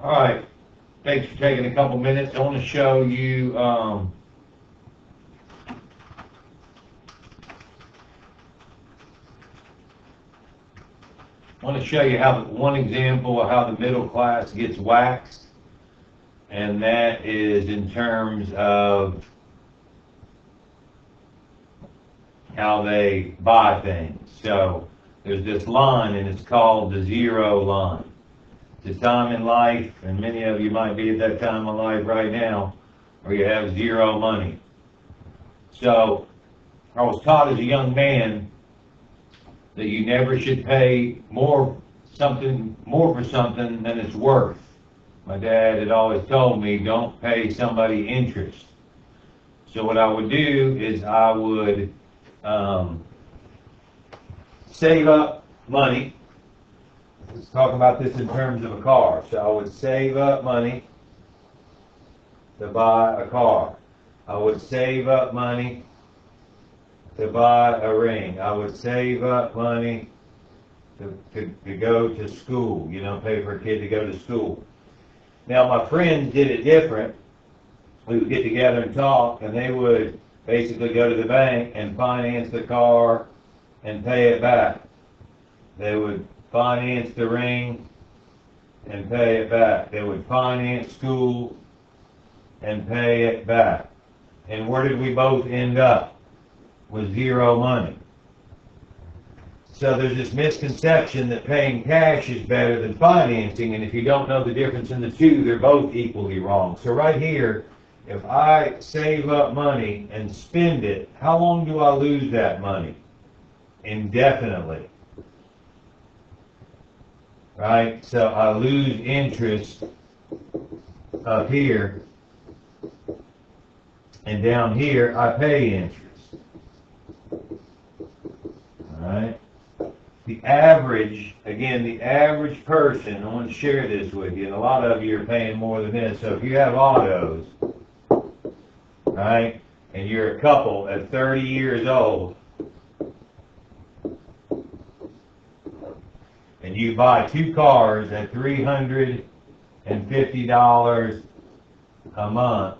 All right. Thanks for taking a couple minutes. I want to show you how one example of how the middle class gets waxed, and that is in terms of how they buy things. So there's this line, and it's called the zero line. It's a time in life, and many of you might be at that time in life right now, where you have zero money. So I was taught as a young man that you never should pay more for something than it's worth. My dad had always told me, don't pay somebody interest. So what I would do is I would save up money. Let's talk about this in terms of a car. So I would save up money to buy a car. I would save up money to buy a ring. I would save up money to go to school, pay for a kid to go to school. Now, my friends did it different. We would get together and talk, and they would basically go to the bank and finance the car and pay it back. They would finance the ring and pay it back. They would finance school and pay it back. And where did we both end up? With zero money. So there's this misconception that paying cash is better than financing, and if you don't know the difference in the two, they're both equally wrong. So right here, if I save up money and spend it, how long do I lose that money? Indefinitely. Right? So I lose interest up here, and down here I pay interest. Alright? The average person, I want to share this with you, and a lot of you are paying more than this, so if you have autos, right, and you're a couple at 30 years old, and you buy two cars at $350 a month,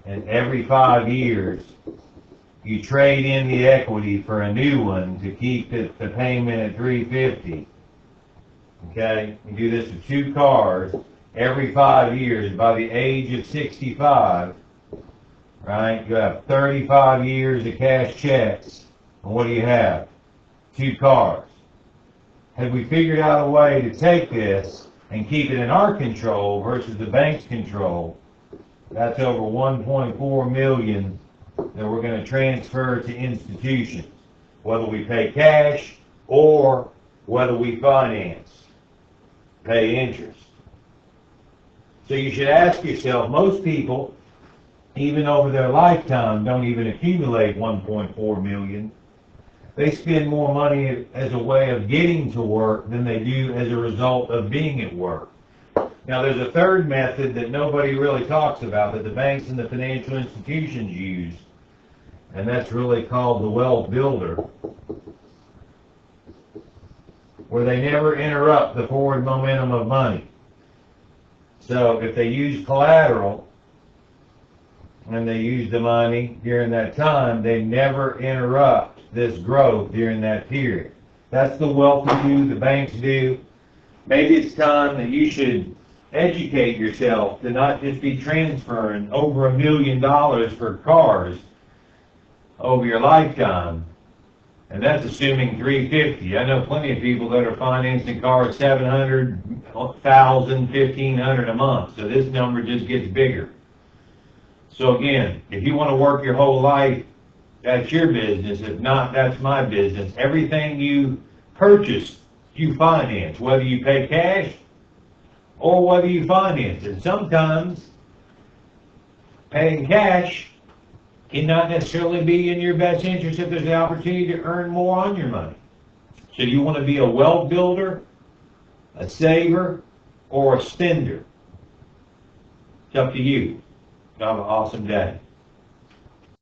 and every 5 years, you trade in the equity for a new one to keep the payment at $350. Okay? You do this with two cars every 5 years. By the age of 65, right, you have 35 years of cash checks. And what do you have? Two cars. Have we figured out a way to take this and keep it in our control versus the bank's control? That's over $1.4 million that we're going to transfer to institutions, whether we pay cash or whether we finance, pay interest. So you should ask yourself, most people, even over their lifetime, don't even accumulate $1.4 million. They spend more money as a way of getting to work than they do as a result of being at work. Now, there's a third method that nobody really talks about that the banks and the financial institutions use, and that's really called the wealth builder, where they never interrupt the forward momentum of money. So if they use collateral and they use the money during that time, they never interrupt this growth during that period. That's the wealthy do, the banks do. Maybe it's time that you should educate yourself to not just be transferring over $1 million for cars over your lifetime, and that's assuming $350. I know plenty of people that are financing cars $700, $1,000, $1,500 a month, so this number just gets bigger. So again, if you want to work your whole life, that's your business. If not, that's my business. Everything you purchase, you finance, whether you pay cash or whether you finance it. Sometimes paying cash cannot necessarily be in your best interest if there's an opportunity to earn more on your money. So you want to be a wealth builder, a saver, or a spender. It's up to you. Have an awesome day.